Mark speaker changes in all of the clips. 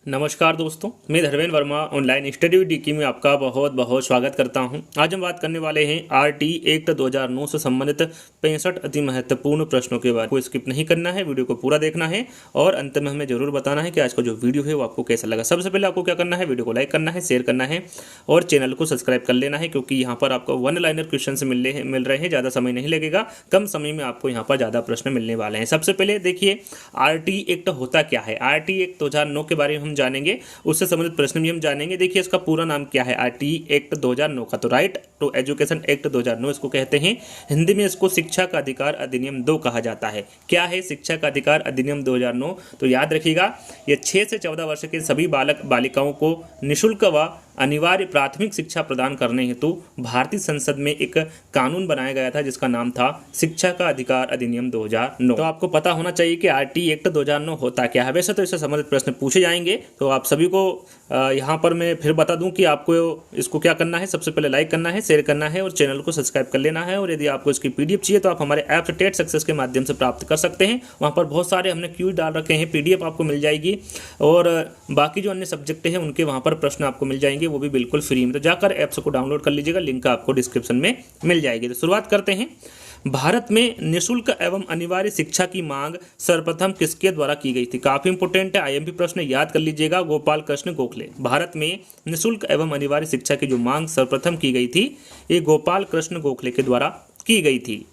Speaker 1: नमस्कार दोस्तों, मैं Dharmendra Verma online study with DK में आपका बहुत बहुत स्वागत करता हूं। आज हम बात करने वाले हैं आरटी एक्ट 2009 से संबंधित 65 अति महत्वपूर्ण प्रश्नों के बारे में। स्किप नहीं करना है, वीडियो को पूरा देखना है और अंत में हमें जरूर बताना है कि आज का जो वीडियो है वो आपको कैसा लगा। सबसे पहले आपको क्या करना है, वीडियो को लाइक करना है, शेयर करना है और चैनल को सब्सक्राइब कर लेना है, क्योंकि यहाँ पर आपको वन लाइनर क्वेश्चन मिल रहे हैं। ज़्यादा समय नहीं लगेगा, कम समय में आपको यहाँ पर ज़्यादा प्रश्न मिलने वाले हैं। सबसे पहले देखिए आरटी एक्ट होता क्या है। आरटी एक्ट 2009 के बारे में हम जानेंगे, उससे संबंधित प्रश्न भी हम जानेंगे। देखिए इसका पूरा नाम क्या है, आरटी एक्ट 2009 का, तो राइट टू एजुकेशन एक्ट 2009 इसको कहते हैं। हिंदी में इसको शिक्षा का अधिकार अधिनियम 2 कहा जाता है। क्या है शिक्षा का अधिकार अधिनियम 2009? तो याद रखिएगा, ये 6 से 14 वर्ष के सभी बालक बालिकाओं को निःशुल्क व अनिवार्य प्राथमिक शिक्षा प्रदान करने हेतु भारतीय संसद में एक कानून बनाया गया था, जिसका नाम था शिक्षा का अधिकार अधिनियम 2009। तो आपको पता होना चाहिए कि आरटी एक्ट 2009 होता क्या है। वैसे तो इससे संबंधित प्रश्न पूछे जाएंगे, तो आप सभी को यहाँ पर मैं फिर बता दूं कि आपको इसको क्या करना है। सबसे पहले लाइक करना है, शेयर करना है और चैनल को सब्सक्राइब कर लेना है। और यदि आपको इसकी पीडीएफ चाहिए तो आप हमारे ऐप टेट सक्सेस के माध्यम से प्राप्त कर सकते हैं। वहाँ पर बहुत सारे हमने क्यूज डाल रखे हैं, पीडीएफ आपको मिल जाएगी और बाकी जो अन्य सब्जेक्ट हैं उनके वहाँ पर प्रश्न आपको मिल जाएंगे, वो भी बिल्कुल फ्री में। तो जाकर ऐप्स को डाउनलोड कर लीजिएगा, लिंक आपको डिस्क्रिप्शन में मिल जाएगी। तो शुरुआत करते हैं। भारत में निःशुल्क एवं अनिवार्य शिक्षा की मांग सर्वप्रथम किसके द्वारा की गई थी? काफी इंपोर्टेंट है, आईएमपी प्रश्न याद कर लीजिएगा। गोपाल कृष्ण गोखले। भारत में निःशुल्क एवं अनिवार्य शिक्षा की जो मांग सर्वप्रथम की गई थी, ये गोपाल कृष्ण गोखले के द्वारा की गई थी।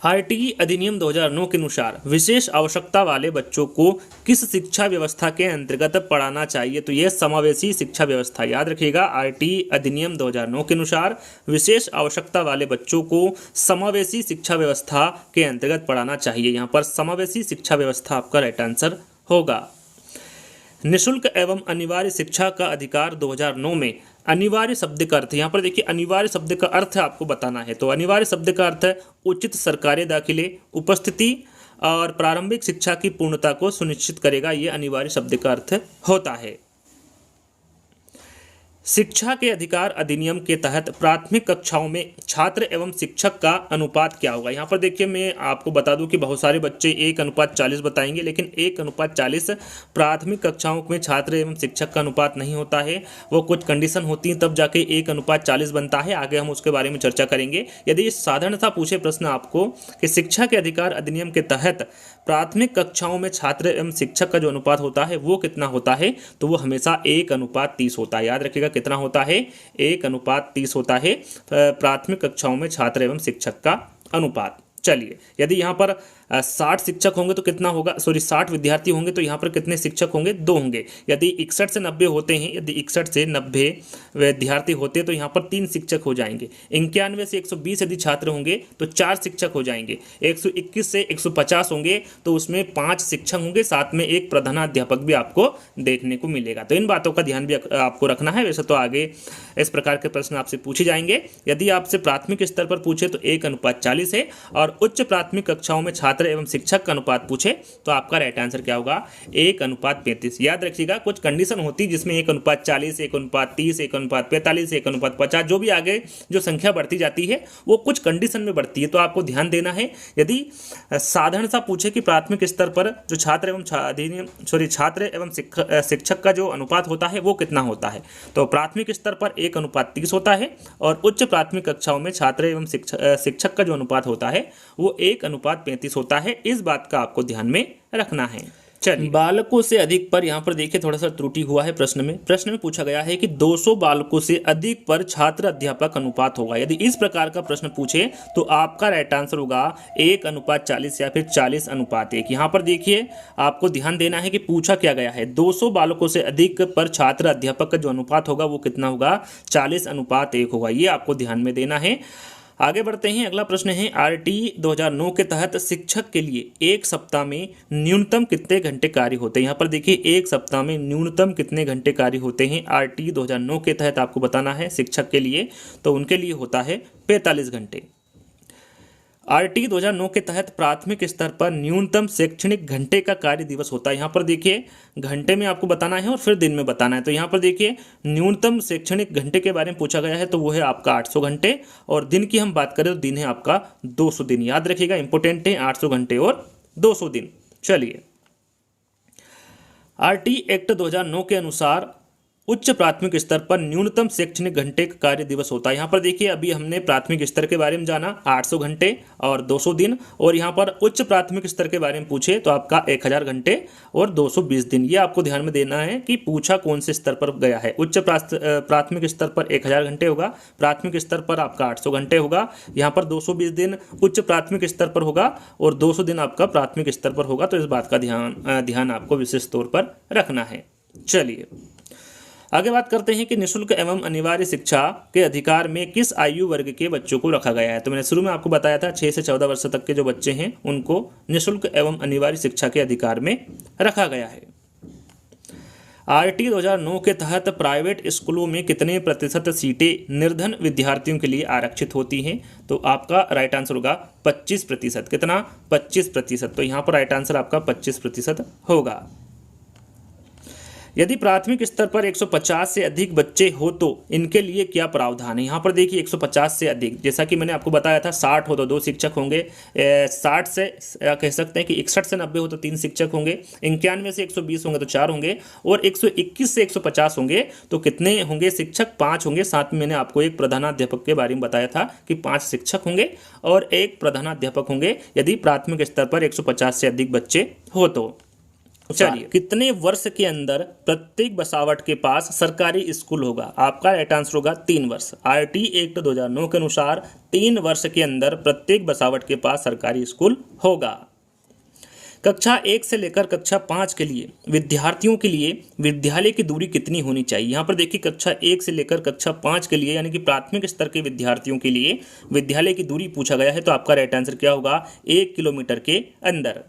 Speaker 1: आरटी अधिनियम 2009 के अनुसार विशेष आवश्यकता वाले बच्चों को किस शिक्षा व्यवस्था के अंतर्गत पढ़ाना चाहिए? तो यह समावेशी शिक्षा व्यवस्था। याद रखिएगा, आरटी अधिनियम 2009 के अनुसार विशेष आवश्यकता वाले बच्चों को समावेशी शिक्षा व्यवस्था के अंतर्गत पढ़ाना चाहिए। यहाँ पर समावेशी शिक्षा व्यवस्था आपका राइट आंसर होगा। निःशुल्क एवं अनिवार्य शिक्षा का अधिकार 2009 में अनिवार्य शब्द का अर्थ, यहाँ पर देखिए अनिवार्य शब्द का अर्थ आपको बताना है। तो अनिवार्य शब्द का अर्थ है उचित सरकारी दाखिले, उपस्थिति और प्रारंभिक शिक्षा की पूर्णता को सुनिश्चित करेगा। ये अनिवार्य शब्द का अर्थ होता है। शिक्षा के अधिकार अधिनियम के तहत प्राथमिक कक्षाओं में छात्र एवं शिक्षक का अनुपात क्या होगा? यहाँ पर देखिए मैं आपको बता दूं कि बहुत सारे बच्चे 1:40 बताएंगे, लेकिन 1:40 प्राथमिक कक्षाओं में छात्र एवं शिक्षक का अनुपात नहीं होता है। वो कुछ कंडीशन होती हैं तब जाके 1:40 बनता है। आगे हम उसके बारे में चर्चा करेंगे। यदि साधारणतः पूछे प्रश्न आपको कि शिक्षा के अधिकार अधिनियम के तहत प्राथमिक कक्षाओं में छात्र एवं शिक्षक का जो अनुपात होता है वो कितना होता है, तो वो हमेशा 1:30 होता है। याद रखिएगा कितना होता है, 1:30 होता है प्राथमिक कक्षाओं में छात्र एवं शिक्षक का अनुपात। चलिए, यदि यहाँ पर 60 शिक्षक होंगे तो कितना होगा, 60 विद्यार्थी होंगे तो यहाँ पर कितने शिक्षक होंगे? 2 होंगे। यदि 61 से 90 होते हैं, यदि 61 से 90 विद्यार्थी होते हैं तो यहाँ पर 3 शिक्षक हो जाएंगे। 91 से 120 यदि छात्र होंगे तो 4 शिक्षक हो जाएंगे। 121 से 150 होंगे तो उसमें 5 शिक्षक होंगे, साथ में एक प्रधानाध्यापक भी आपको देखने को मिलेगा। तो इन बातों का ध्यान भी आपको रखना है। वैसे तो आगे इस प्रकार के प्रश्न आपसे पूछे जाएंगे। यदि आपसे प्राथमिक स्तर पर पूछे तो 1:40 है, और उच्च प्राथमिक कक्षाओं में छात्र एवं शिक्षक का अनुपात पूछे तो आपका राइट आंसर क्या होगा? 1:35। याद रखिएगा कुछ कंडीशन होती है जिसमें 1:40, 1:30, 1:45, 1:50, जो भी आगे जो संख्या बढ़ती जाती है वो कुछ कंडीशन में बढ़ती है, तो आपको ध्यान देना है। यदि साधारण सा पूछे कि प्राथमिक स्तर पर जो छात्र एवं शिक्षक का जो अनुपात होता है वो कितना होता है, तो प्राथमिक स्तर पर 1:30 होता है, और उच्च प्राथमिक कक्षाओं में छात्र एवं शिक्षक का जो अनुपात होता है वो 1:35 होता है। इस बात का आपको ध्यान में रखना है। चलिए, बालकों से अधिक पर, यहाँ पर देखिए थोड़ा सा त्रुटि हुआ है प्रश्न में पूछा गया है कि 200 बालकों से अधिक पर छात्र अध्यापक अनुपात होगा। यदि इस प्रकार का प्रश्न पूछे तो आपका राइट आंसर होगा 1:40 या फिर 40:1। यहाँ पर देखिए आपको ध्यान देना है कि पूछा क्या गया है, 200 बालकों से अधिक पर छात्र अध्यापक का जो अनुपात होगा वो कितना होगा? 40:1 होगा। ये आपको ध्यान में देना है। आगे बढ़ते हैं। अगला प्रश्न है, आरटी 2009 के तहत शिक्षक के लिए एक सप्ताह में न्यूनतम कितने घंटे कार्य होते हैं? यहाँ पर देखिए एक सप्ताह में न्यूनतम कितने घंटे कार्य होते हैं आरटी 2009 के तहत आपको बताना है शिक्षक के लिए, तो उनके लिए होता है 45 घंटे। आरटी 2009 के तहत प्राथमिक स्तर पर न्यूनतम शैक्षणिक घंटे का कार्य दिवस होता है। यहाँ पर देखिए घंटे में आपको बताना है और फिर दिन में बताना है। तो यहाँ पर देखिए न्यूनतम शैक्षणिक घंटे के बारे में पूछा गया है, तो वो है आपका 800 घंटे, और दिन की हम बात करें तो दिन है आपका 200 दिन। याद रखिएगा इंपॉर्टेंट है, 800 घंटे और 200 दिन। चलिए, आरटी एक्ट 2009 के अनुसार उच्च प्राथमिक स्तर पर न्यूनतम शैक्षणिक घंटे का कार्य दिवस होता है। यहाँ पर देखिए अभी हमने प्राथमिक स्तर के बारे में जाना 800 घंटे और 200 दिन, और यहाँ पर उच्च प्राथमिक स्तर के बारे में पूछे तो आपका 1000 घंटे और 220 दिन। ये आपको ध्यान में देना है कि पूछा कौन से स्तर पर गया है। उच्च प्राथमिक स्तर पर 1000 घंटे होगा, प्राथमिक स्तर पर आपका 800 घंटे होगा, यहाँ पर 220 दिन उच्च प्राथमिक स्तर पर होगा और 200 दिन आपका प्राथमिक स्तर पर होगा। तो इस बात का ध्यान आपको विशेष तौर पर रखना है। चलिए आगे बात करते हैं कि निःशुल्क एवं अनिवार्य शिक्षा के अधिकार में किस आयु वर्ग के बच्चों को रखा गया है। तो मैंने शुरू में आपको बताया था 6 से 14 वर्ष तक के जो बच्चे हैं उनको निःशुल्क एवं अनिवार्य शिक्षा के अधिकार में रखा गया है। आरटी 2009 के तहत प्राइवेट स्कूलों में कितने प्रतिशत सीटें निर्धन विद्यार्थियों के लिए आरक्षित होती हैं। तो आपका राइट आंसर होगा 25%। कितना? 25%। तो यहाँ पर राइट आंसर आपका 25% होगा। यदि प्राथमिक स्तर पर 150 से अधिक बच्चे हो तो इनके लिए क्या प्रावधान है। यहाँ पर देखिए 150 से अधिक, जैसा कि मैंने आपको बताया था 60 हो तो 2 शिक्षक होंगे, 60 से कह सकते हैं कि 61 से 90 हो तो 3 शिक्षक होंगे, 91 से 120 होंगे तो 4 होंगे, और 121 से 150 होंगे तो कितने होंगे शिक्षक? 5 होंगे। साथ में मैंने आपको एक प्रधानाध्यापक के बारे में बताया था कि 5 शिक्षक होंगे और एक प्रधानाध्यापक होंगे यदि प्राथमिक स्तर पर 150 से अधिक बच्चे हो तो। चलिए कितने वर्ष के अंदर प्रत्येक बसावट के पास सरकारी स्कूल होगा। आपका राइट आंसर होगा 3 वर्ष। आरटी एक्ट 2009 के अनुसार 3 वर्ष के अंदर प्रत्येक बसावट के पास सरकारी स्कूल होगा। कक्षा 1 से लेकर कक्षा 5 के लिए विद्यार्थियों के लिए विद्यालय की दूरी कितनी होनी चाहिए। यहाँ पर देखिए कक्षा 1 से लेकर कक्षा 5 के लिए यानी कि प्राथमिक स्तर के विद्यार्थियों के लिए विद्यालय की दूरी पूछा गया है। तो आपका राइट आंसर क्या होगा? 1 किलोमीटर के अंदर।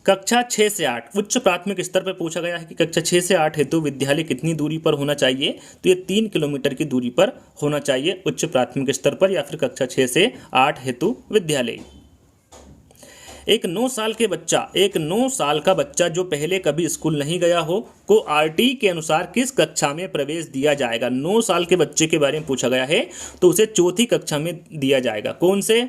Speaker 1: कक्षा 6 से 8 उच्च प्राथमिक स्तर पर पूछा गया है कि कक्षा 6 से 8 हेतु विद्यालय कितनी दूरी पर होना चाहिए। तो ये 3 किलोमीटर की दूरी पर होना चाहिए उच्च प्राथमिक स्तर पर, या फिर कक्षा 6 से 8 हेतु विद्यालय। एक 9 साल का बच्चा जो पहले कभी स्कूल नहीं गया हो को आरटी के अनुसार किस कक्षा में प्रवेश दिया जाएगा। 9 साल के बच्चे के बारे में पूछा गया है तो उसे चौथी कक्षा में दिया जाएगा। कौन से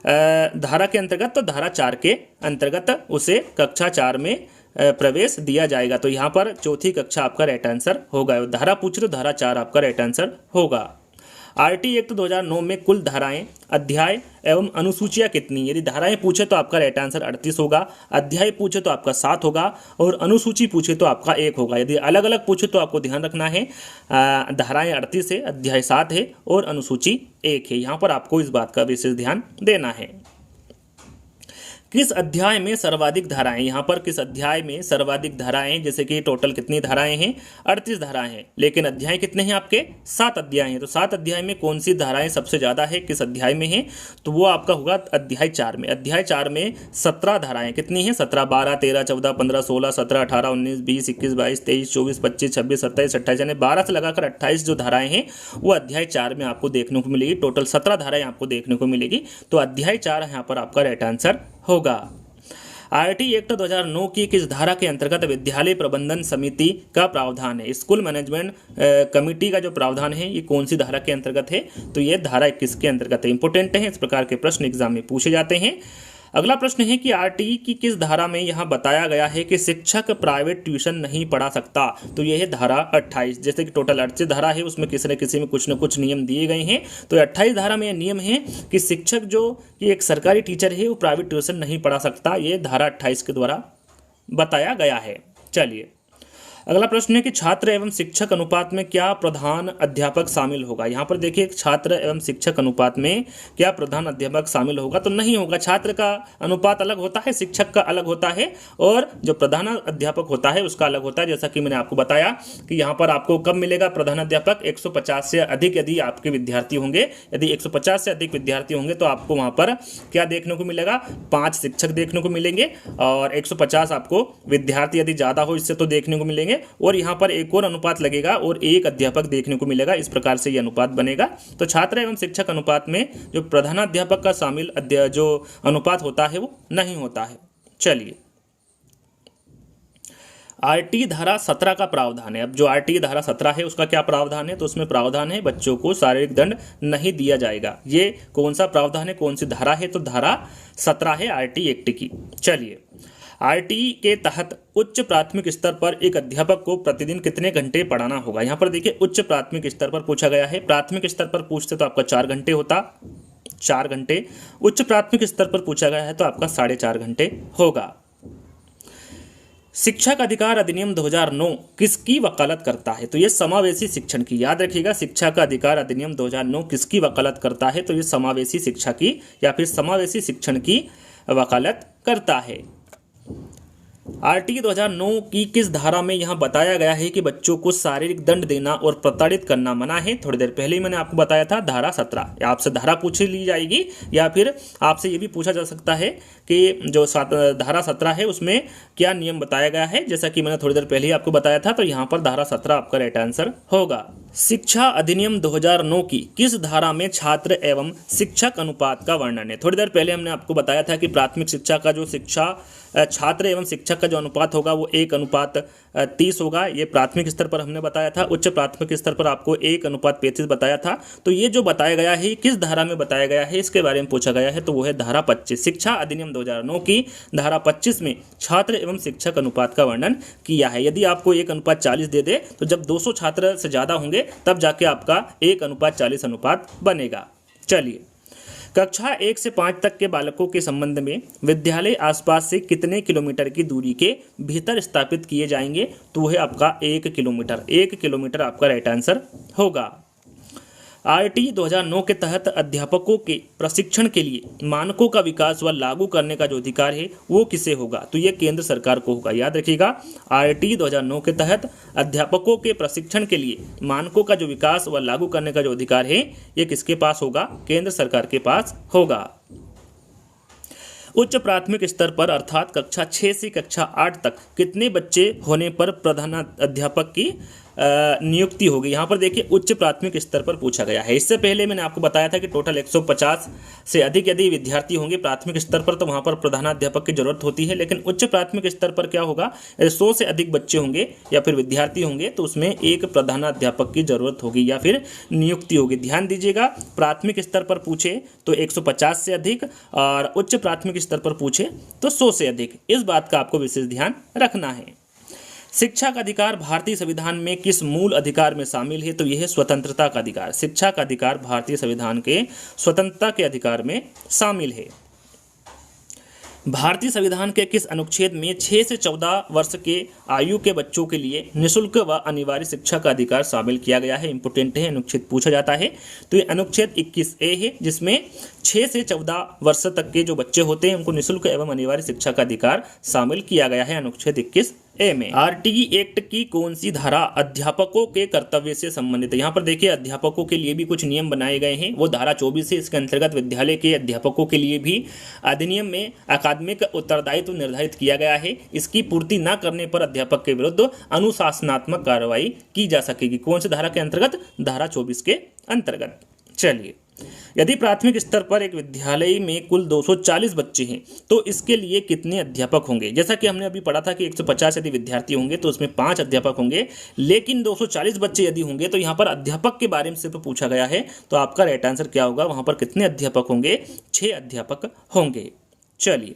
Speaker 1: धारा के अंतर्गत? तो धारा 4 के अंतर्गत उसे कक्षा 4 में प्रवेश दिया जाएगा। तो यहाँ पर चौथी कक्षा आपका राइट आंसर होगा। धारा पूछ रहे हो, धारा 4 आपका राइट आंसर होगा। आरटी एक्ट 2009 में कुल धाराएं, अध्याय एवं अनुसूचियां कितनी? यदि धाराएं पूछे तो आपका राइट आंसर 38 होगा, अध्याय पूछे तो आपका 7 होगा, और अनुसूची पूछे तो आपका 1 होगा। यदि अलग अलग पूछे तो आपको ध्यान रखना है धाराएं 38 है, अध्याय 7 है और अनुसूची 1 है। यहाँ पर आपको इस बात का विशेष ध्यान देना है। किस अध्याय में सर्वाधिक धाराएं? यहाँ पर किस अध्याय में सर्वाधिक धाराएं, जैसे कि टोटल कितनी धाराएं हैं? 38 धाराएं हैं, लेकिन अध्याय कितने हैं आपके? 7 अध्याय हैं। तो 7 अध्याय में कौन सी धाराएं सबसे ज़्यादा है, किस अध्याय में है? तो वो आपका होगा अध्याय 4 में। अध्याय 4 में 17 धाराएं कितनी हैं? 17, 12, 13, 14, 15, 16, 17, 18, 19, 20, 21, 22, 23, 24, 25, 26, 27, 28 यानी 12 से लगाकर 28 जो धाराएं हैं वो अध्याय 4 में आपको देखने को मिलेगी। टोटल 17 धाराएं आपको देखने को मिलेगी। तो अध्याय 4 यहाँ पर आपका राइट आंसर होगा। आरटी एक्ट 2009 की किस धारा के अंतर्गत विद्यालय प्रबंधन समिति का प्रावधान है? स्कूल मैनेजमेंट कमेटी का जो प्रावधान है ये कौन सी धारा के अंतर्गत है? तो ये धारा 21 के अंतर्गत है। इंपॉर्टेंट है, इस प्रकार के प्रश्न एग्जाम में पूछे जाते हैं। अगला प्रश्न है कि आरटी की किस धारा में यहाँ बताया गया है कि शिक्षक प्राइवेट ट्यूशन नहीं पढ़ा सकता। तो यह है धारा 28। जैसे कि टोटल 38 धारा है उसमें किसी न किसी में कुछ न कुछ नियम दिए गए हैं। तो 28 धारा में यह नियम है कि शिक्षक जो कि एक सरकारी टीचर है वो प्राइवेट ट्यूशन नहीं पढ़ा सकता। ये धारा 28 के द्वारा बताया गया है। चलिए अगला प्रश्न है कि छात्र एवं शिक्षक अनुपात में क्या प्रधान अध्यापक शामिल होगा। यहाँ पर देखिए छात्र एवं शिक्षक अनुपात में क्या प्रधान अध्यापक शामिल होगा? तो नहीं होगा। छात्र का अनुपात अलग होता है, शिक्षक का अलग होता है, और जो प्रधान अध्यापक होता है उसका अलग होता है। जैसा कि मैंने आपको बताया कि यहाँ पर आपको कब मिलेगा प्रधान अध्यापक? 150 से अधिक यदि आपके विद्यार्थी होंगे, यदि 150 से अधिक विद्यार्थी होंगे तो आपको वहाँ पर क्या देखने को मिलेगा? 5 शिक्षक देखने को मिलेंगे, और 150 आपको विद्यार्थी यदि ज़्यादा हो इससे तो देखने को मिलेंगे, और यहाँ पर एक और अनुपात लगेगा और 1 अध्यापक देखने को मिलेगा। इस प्रकार से यह अनुपात बनेगा। तो छात्र एवं शिक्षक अनुपात में जो प्रधानाध्यापक का शामिल जो अनुपात होता है वो नहीं होता है। चलिए आरटी धारा 17 का प्रावधान है। अब जो आरटी धारा 17 है उसका क्या प्रावधान है? तो उसमें प्रावधान है बच्चों को शारीरिक दंड नहीं दिया जाएगा। ये कौन सा प्रावधान है, कौन सी धारा है? तो धारा 17 है आरटी एक्ट की। चलिए आरटी के तहत उच्च प्राथमिक स्तर पर एक अध्यापक को प्रतिदिन कितने घंटे पढ़ाना होगा। यहाँ पर देखिए उच्च प्राथमिक स्तर पर पूछा गया है, प्राथमिक स्तर पर पूछते तो आपका 4 घंटे होता, 4 घंटे। उच्च प्राथमिक स्तर पर पूछा गया है तो आपका 4.5 घंटे होगा। शिक्षक अधिकार अधिनियम 2009 किसकी वकालत करता है, तो ये समावेशी शिक्षण की, याद रखिएगा शिक्षा का अधिकार अधिनियम 2009 किसकी वकालत करता है, तो ये समावेशी शिक्षा की या फिर समावेशी शिक्षण की वकालत करता है। आरटी 2009 की किस धारा में यहाँ बताया गया है कि बच्चों को शारीरिक दंड देना और प्रताड़ित करना मना है। थोड़ी देर पहले ही मैंने आपको बताया था धारा 17। आपसे धारा पूछ ली जाएगी या फिर आपसे ये भी पूछा जा सकता है कि जो धारा 17 है उसमें क्या नियम बताया गया है, जैसा कि मैंने थोड़ी देर पहले ही आपको बताया था। तो यहाँ पर धारा 17 आपका राइट आंसर होगा। शिक्षा अधिनियम 2009 की किस धारा में छात्र एवं शिक्षक अनुपात का वर्णन है। थोड़ी देर पहले हमने आपको बताया था कि प्राथमिक शिक्षा का जो छात्र एवं शिक्षक का जो अनुपात होगा वो 1:30 होगा, ये प्राथमिक स्तर पर हमने बताया था। उच्च प्राथमिक स्तर पर आपको 1:35 बताया था। तो ये जो बताया गया है किस धारा में बताया गया है इसके बारे में पूछा गया है, तो वो है धारा 25। शिक्षा अधिनियम 2009 की धारा 25 में छात्र एवं शिक्षक अनुपात का वर्णन किया है। यदि आपको 1:40 दे दे तो जब 200 छात्र से ज़्यादा होंगे तब जाके आपका 1:40 अनुपात बनेगा। चलिए, कक्षा 1 से 5 तक के बालकों के संबंध में विद्यालय आसपास से कितने किलोमीटर की दूरी के भीतर स्थापित किए जाएंगे, तो वह आपका 1 किलोमीटर। 1 किलोमीटर आपका राइट आंसर होगा। आरटी 2009 के तहत अध्यापकों के प्रशिक्षण के लिए मानकों का विकास व लागू करने का जो अधिकार है वो किसे होगा, तो ये केंद्र सरकार को होगा। याद रखिएगा आरटी 2009 के तहत अध्यापकों के प्रशिक्षण के लिए मानकों का जो विकास व लागू करने का जो अधिकार है ये किसके पास होगा, केंद्र सरकार के पास होगा। उच्च प्राथमिक स्तर पर अर्थात कक्षा 6 से कक्षा 8 तक कितने बच्चे होने पर प्रधानाध्यापक की नियुक्ति होगी। यहाँ पर देखिए उच्च प्राथमिक स्तर पर पूछा गया है। इससे पहले मैंने आपको बताया था कि टोटल 150 से अधिक यदि विद्यार्थी होंगे प्राथमिक स्तर पर तो वहाँ पर प्रधानाध्यापक की जरूरत होती है, लेकिन उच्च प्राथमिक स्तर पर क्या होगा, 100 से अधिक बच्चे होंगे या फिर विद्यार्थी होंगे तो उसमें एक प्रधानाध्यापक की जरूरत होगी या फिर नियुक्ति होगी। ध्यान दीजिएगा, प्राथमिक स्तर पर पूछे तो 150 से अधिक और उच्च प्राथमिक स्तर पर पूछे तो 100 से अधिक, इस बात का आपको विशेष ध्यान रखना है। शिक्षा का अधिकार भारतीय संविधान में किस मूल अधिकार में शामिल है, तो यह है स्वतंत्रता का अधिकार। शिक्षा का अधिकार भारतीय संविधान के स्वतंत्रता के अधिकार में शामिल है। भारतीय संविधान के किस अनुच्छेद में 6 से 14 वर्ष के आयु के बच्चों के लिए निःशुल्क व अनिवार्य शिक्षा का अधिकार शामिल किया गया है। इंपोर्टेंट है, अनुच्छेद पूछा जाता है। तो ये अनुच्छेद 21A है जिसमें 6 से 14 वर्ष तक के जो बच्चे होते हैं उनको निःशुल्क एवं अनिवार्य शिक्षा का अधिकार शामिल किया गया है अनुच्छेद 21A में। आरटीई एक्ट की कौन सी धारा अध्यापकों के कर्तव्य से संबंधित है। यहाँ पर देखिए अध्यापकों के लिए भी कुछ नियम बनाए गए हैं, वो धारा 24 है। इसके अंतर्गत विद्यालय के अध्यापकों के लिए भी अधिनियम में अकादमिक उत्तरदायित्व निर्धारित किया गया है। इसकी पूर्ति न करने पर अध्यापक के विरुद्ध अनुशासनात्मक कार्रवाई की जा सकेगी। कौन सी धारा के अंतर्गत, धारा 24 के अंतर्गत। चलिए, यदि प्राथमिक स्तर पर एक विद्यालय में कुल 240 बच्चे हैं तो इसके लिए कितने अध्यापक होंगे। जैसा कि हमने अभी पढ़ा था कि 150 यदि विद्यार्थी होंगे तो उसमें 5 अध्यापक होंगे, लेकिन 240 बच्चे यदि होंगे तो यहाँ पर अध्यापक के बारे में सिर्फ पूछा गया है। तो आपका राइट आंसर क्या होगा, वहाँ पर कितने अध्यापक होंगे, 6 अध्यापक होंगे। चलिए,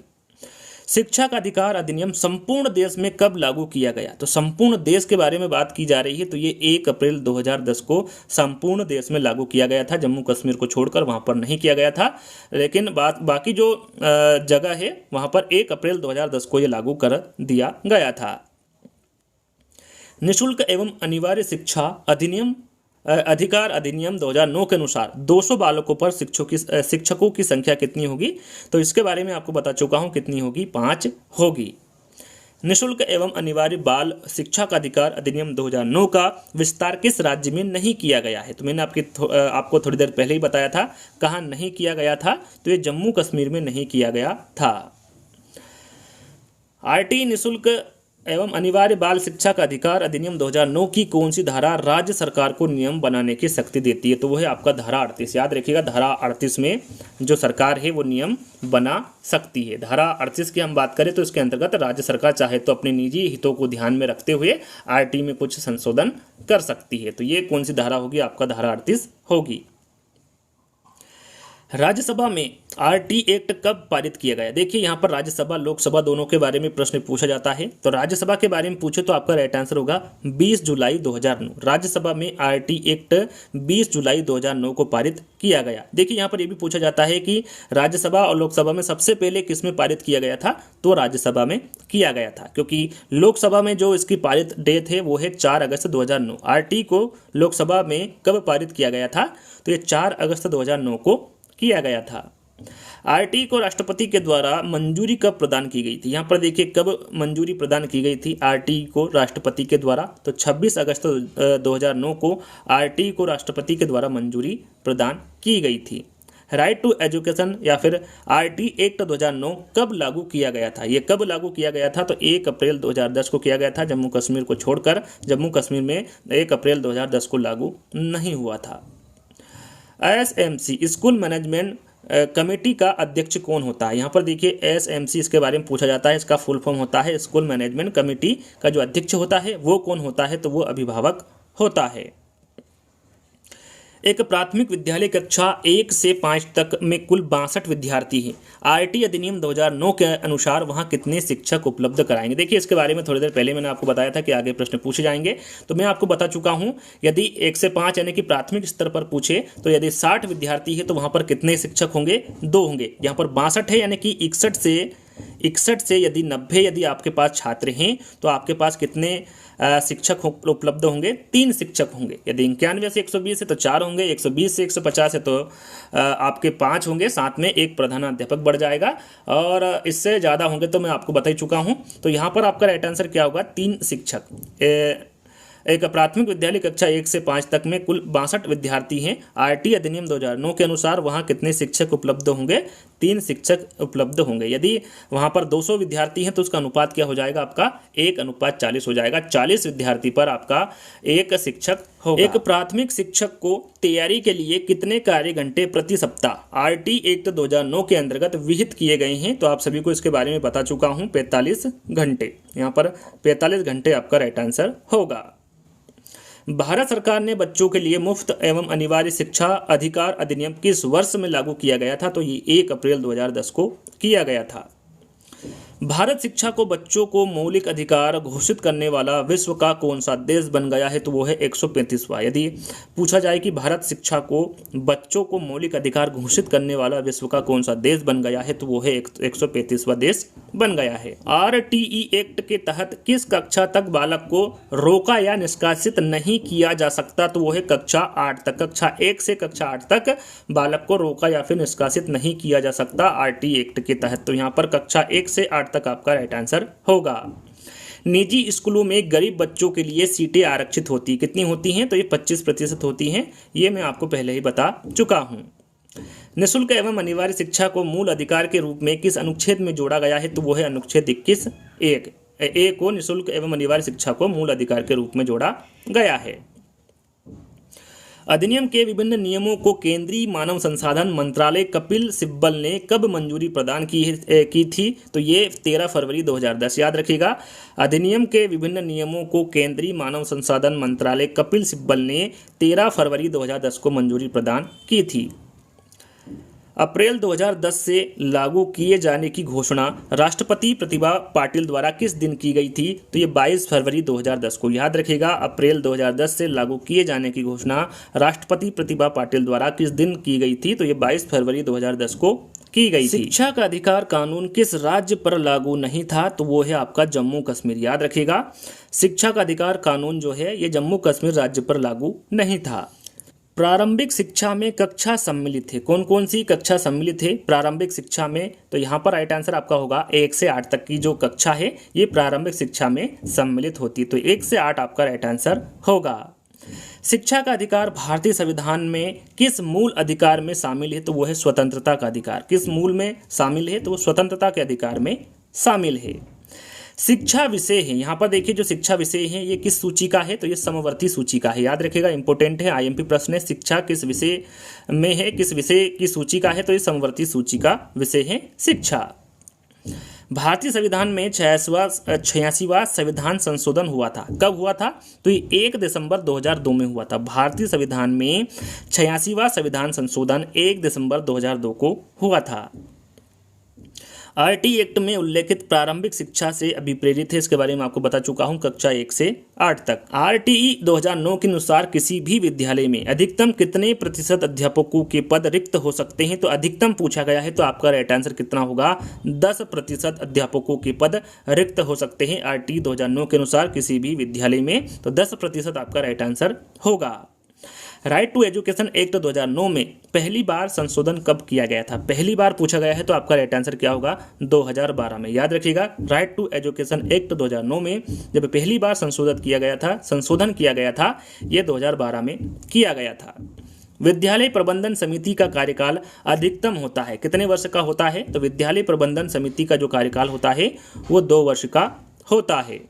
Speaker 1: शिक्षा का अधिकार अधिनियम संपूर्ण देश में कब लागू किया गया, तो संपूर्ण देश के बारे में बात की जा रही है। तो ये 1 अप्रैल 2010 को संपूर्ण देश में लागू किया गया था। जम्मू कश्मीर को छोड़कर वहाँ पर नहीं किया गया था, लेकिन बाकी जो जगह है वहाँ पर 1 अप्रैल 2010 को ये लागू कर दिया गया था। निःशुल्क एवं अनिवार्य शिक्षा अधिकार अधिनियम 2009 के अनुसार 200 बालकों पर शिक्षकों की संख्या कितनी होगी, तो इसके बारे में आपको बता चुका हूं कितनी होगी, 5 होगी। निःशुल्क एवं अनिवार्य बाल शिक्षा का अधिकार अधिनियम 2009 का विस्तार किस राज्य में नहीं किया गया है, तो मैंने आपको थोड़ी देर पहले ही बताया था कहाँ नहीं किया गया था, तो ये जम्मू कश्मीर में नहीं किया गया था। आरटी निःशुल्क एवं अनिवार्य बाल शिक्षा का अधिकार अधिनियम 2009 की कौन सी धारा राज्य सरकार को नियम बनाने की शक्ति देती है, तो वो है आपका धारा 38। याद रखिएगा, धारा 38 में जो सरकार है वो नियम बना सकती है। धारा 38 की हम बात करें तो इसके अंतर्गत राज्य सरकार चाहे तो अपने निजी हितों को ध्यान में रखते हुए आरटी में कुछ संशोधन कर सकती है। तो ये कौन सी धारा होगी, आपका धारा 38 होगी। राज्यसभा में आरटी एक्ट कब पारित किया गया? देखिए यहाँ पर राज्यसभा लोकसभा दोनों के बारे में प्रश्न पूछा जाता है, तो राज्यसभा के बारे में पूछे तो आपका राइट आंसर होगा 20 जुलाई 2009। राज्यसभा में आरटी एक्ट 20 जुलाई 2009 को पारित किया गया। देखिए यहाँ पर यह भी पूछा जाता है कि राज्यसभा और लोकसभा में सबसे पहले किस में पारित किया गया था, तो राज्यसभा में किया गया था, क्योंकि लोकसभा में जो इसकी पारित डेट है वो है 4 अगस्त 2009। आरटी को लोकसभा में कब पारित किया गया था, तो ये 4 अगस्त 2009 को किया गया था। आरटी को राष्ट्रपति के द्वारा मंजूरी कब प्रदान की गई थी? यहाँ पर देखिए कब मंजूरी प्रदान की गई थी आरटी को राष्ट्रपति के द्वारा, तो 26 अगस्त 2009 को आरटी को राष्ट्रपति के द्वारा मंजूरी प्रदान की गई थी। राइट टू एजुकेशन या फिर आरटी एक्ट 2009 कब लागू किया गया था? ये कब लागू किया गया था, तो 1 अप्रैल 2010 को किया गया था। जम्मू कश्मीर को छोड़कर जम्मू कश्मीर में 1 अप्रैल 2010 को लागू नहीं हुआ था। एसएमसी स्कूल मैनेजमेंट कमेटी का अध्यक्ष कौन होता है? यहाँ पर देखिए एसएमसी इसके बारे में पूछा जाता है। इसका फुल फॉर्म होता है स्कूल मैनेजमेंट कमेटी का जो अध्यक्ष होता है वो कौन होता है, तो वो अभिभावक होता है। एक प्राथमिक विद्यालय कक्षा 1 से 5 तक में कुल 62 विद्यार्थी हैं। आरटी अधिनियम 2009 के अनुसार वहां कितने शिक्षक उपलब्ध कराएंगे? देखिए इसके बारे में थोड़ी देर पहले मैंने आपको बताया था कि आगे प्रश्न पूछे जाएंगे, तो मैं आपको बता चुका हूं। यदि 1 से 5 यानी कि प्राथमिक स्तर पर पूछे तो यदि 60 विद्यार्थी है तो वहां पर कितने शिक्षक होंगे? 2 होंगे। यहाँ पर 62 है यानी कि 61 से यदि 90 यदि आपके पास छात्र हैं तो आपके पास कितने शिक्षक उपलब्ध होंगे? 3 शिक्षक होंगे। यदि 91 से 120 है तो 4 होंगे, 120 से 150 है तो आपके 5 होंगे, साथ में एक प्रधानाध्यापक बढ़ जाएगा, और इससे ज़्यादा होंगे तो मैं आपको बता ही चुका हूँ। तो यहाँ पर आपका राइट आंसर क्या होगा? 3 शिक्षक। एक प्राथमिक विद्यालय कक्षा 1 से 5 तक में कुल 62 विद्यार्थी हैं। आरटी अधिनियम 2009 के अनुसार वहाँ कितने शिक्षक उपलब्ध होंगे? 3 शिक्षक उपलब्ध होंगे। यदि वहाँ पर 200 विद्यार्थी हैं तो उसका अनुपात क्या हो जाएगा? आपका 1:40 हो जाएगा। 40 विद्यार्थी पर आपका 1 शिक्षक होगा। एक प्राथमिक शिक्षक को तैयारी के लिए कितने कार्य घंटे प्रति सप्ताह आरटी एक्ट 2009 के अंतर्गत विहित किए गए हैं? तो आप सभी को इसके बारे में बता चुका हूँ, 45 घंटे। यहाँ पर 45 घंटे आपका राइट आंसर होगा। भारत सरकार ने बच्चों के लिए मुफ्त एवं अनिवार्य शिक्षा अधिकार अधिनियम किस वर्ष में लागू किया गया था? तो ये 1 अप्रैल 2010 को किया गया था। भारत शिक्षा को बच्चों को मौलिक अधिकार घोषित करने वाला विश्व का कौन सा देश बन गया है? तो वो है 135वां। यदि पूछा जाए कि भारत शिक्षा को बच्चों को मौलिक अधिकार घोषित करने वाला विश्व का कौन सा देश बन गया है, तो वो है 135वां देश बन गया है। आरटीई एक्ट के तहत किस कक्षा तक बालक को रोका या निष्कासित नहीं किया जा सकता? तो वो है कक्षा 8 तक। कक्षा 1 से कक्षा 8 तक बालक को रोका या फिर निष्कासित नहीं किया जा सकता आरटीई एक्ट के तहत। तो यहाँ पर कक्षा 1 से 8 तक आपका राइट आंसर होगा। निजी स्कूलों में गरीब बच्चों के लिए सीटें आरक्षित होती कितनी होती हैं? तो ये 25% होती हैं। ये मैं आपको पहले ही बता चुका हूं। निःशुल्क एवं अनिवार्य शिक्षा को मूल अधिकार के रूप में किस अनुच्छेद में जोड़ा गया है? तो वो है अनुच्छेद 21(1). ए को निःशुल्क एवं अनिवार्य शिक्षा को मूल अधिकार के रूप में जोड़ा गया है। अधिनियम के विभिन्न नियमों को केंद्रीय मानव संसाधन मंत्रालय कपिल सिब्बल ने कब मंजूरी प्रदान की थी? तो ये 13 फरवरी 2010। याद रखिएगा, अधिनियम के विभिन्न नियमों को केंद्रीय मानव संसाधन मंत्रालय कपिल सिब्बल ने 13 फरवरी 2010 को मंजूरी प्रदान की थी। अप्रैल 2010 से लागू किए जाने की घोषणा राष्ट्रपति प्रतिभा पाटिल द्वारा किस दिन की गई थी? तो ये 22 फरवरी 2010 को। याद रखिएगा, अप्रैल 2010 से लागू किए जाने की घोषणा राष्ट्रपति प्रतिभा पाटिल द्वारा किस दिन की गई थी? तो ये 22 फरवरी 2010 को की गई थी। शिक्षा का अधिकार कानून किस राज्य पर लागू नहीं था? तो वो है आपका जम्मू कश्मीर। याद रखिएगा, शिक्षा का अधिकार कानून जो है ये जम्मू कश्मीर राज्य पर लागू नहीं था। प्रारंभिक शिक्षा में कक्षा सम्मिलित है। कौन कौन सी कक्षा सम्मिलित है प्रारंभिक शिक्षा में? तो यहाँ पर राइट आंसर आपका होगा 1 से 8 तक की जो कक्षा है ये प्रारंभिक शिक्षा में सम्मिलित होती है। तो 1 से 8 आपका राइट आंसर होगा। शिक्षा का अधिकार भारतीय संविधान में किस मूल अधिकार में शामिल है? तो वो है स्वतंत्रता का अधिकार। किस मूल में शामिल है? तो वो स्वतंत्रता के अधिकार में शामिल है। शिक्षा विषय है, यहाँ पर देखिए जो शिक्षा विषय है ये किस सूची का है? तो ये समवर्ती सूची का है। याद रखिएगा, इंपॉर्टेंट है, आईएमपी प्रश्न है। शिक्षा किस विषय में है, किस विषय की सूची का है? तो ये समवर्ती सूची का विषय है शिक्षा। भारतीय संविधान में 86वां संविधान संशोधन हुआ था, कब हुआ था? तो ये 1 दिसंबर 2002 में हुआ था। भारतीय संविधान में 86वां संविधान संशोधन 1 दिसंबर 2002 को हुआ था। आरटी एक्ट में उल्लेखित प्रारंभिक शिक्षा से अभिप्रेरित है, इसके बारे में आपको बता चुका हूं, कक्षा 1 से 8 तक। आरटीई 2009 के अनुसार किसी भी विद्यालय में अधिकतम कितने प्रतिशत अध्यापकों के पद रिक्त हो सकते हैं? तो अधिकतम पूछा गया है, तो आपका राइट आंसर कितना होगा? 10% अध्यापकों के पद रिक्त हो सकते हैं आरटीई 2009 के अनुसार किसी भी विद्यालय में, तो 10% आपका राइट आंसर होगा। राइट टू एजुकेशन एक्ट 2009 में पहली बार संशोधन कब किया गया था? पहली बार पूछा गया है, तो आपका राइट आंसर क्या होगा? 2012 में। याद रखिएगा, राइट टू एजुकेशन एक्ट 2009 में जब पहली बार संशोधन किया गया था, ये 2012 में किया गया था। विद्यालय प्रबंधन समिति का कार्यकाल अधिकतम होता है, कितने वर्ष का होता है? तो विद्यालय प्रबंधन समिति का जो कार्यकाल होता है वो 2 वर्ष का होता है।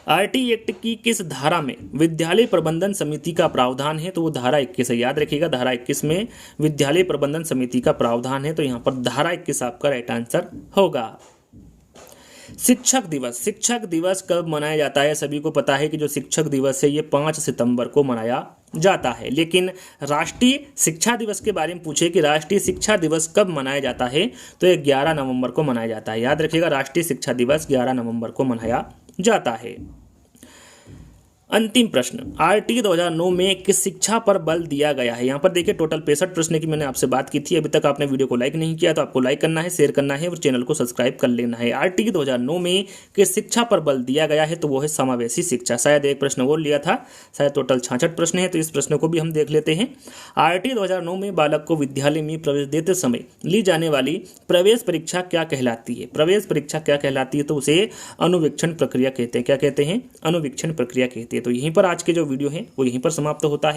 Speaker 1: आरटी एक्ट की किस धारा में विद्यालय प्रबंधन समिति का प्रावधान है? तो वो धारा 21 है। याद रखिएगा, धारा 21 में विद्यालय प्रबंधन समिति का प्रावधान है, तो यहाँ पर धारा 21 आपका राइट आंसर होगा। शिक्षक दिवस कब मनाया जाता है? सभी को पता है कि जो शिक्षक दिवस है ये 5 सितंबर को मनाया जाता है, लेकिन राष्ट्रीय शिक्षा दिवस के बारे में पूछे कि राष्ट्रीय शिक्षा दिवस कब मनाया जाता है? तो ये 11 नवंबर को मनाया जाता है। याद रखिएगा, राष्ट्रीय शिक्षा दिवस 11 नवंबर को मनाया जाता है। अंतिम प्रश्न, आरटी 2009 में किस शिक्षा पर बल दिया गया है? यहाँ पर देखिए टोटल 65 प्रश्न की मैंने आपसे बात की थी। अभी तक आपने वीडियो को लाइक नहीं किया तो आपको लाइक करना है, शेयर करना है और चैनल को सब्सक्राइब कर लेना है। आरटी 2009 में किस शिक्षा पर बल दिया गया है? तो वो है समावेशी शिक्षा। शायद एक प्रश्न और लिया था, शायद टोटल 66 प्रश्न है, तो इस प्रश्न को भी हम देख लेते हैं। आरटी 2009 में बालक को विद्यालय में प्रवेश देते समय ली जाने वाली प्रवेश परीक्षा क्या कहलाती है? प्रवेश परीक्षा क्या कहलाती है? तो उसे अनुवीक्षण प्रक्रिया कहते हैं। क्या कहते हैं? अनुवीक्षण प्रक्रिया कहते हैं। तो यहीं पर आज के जो वीडियो है वो यहीं पर समाप्त होता है।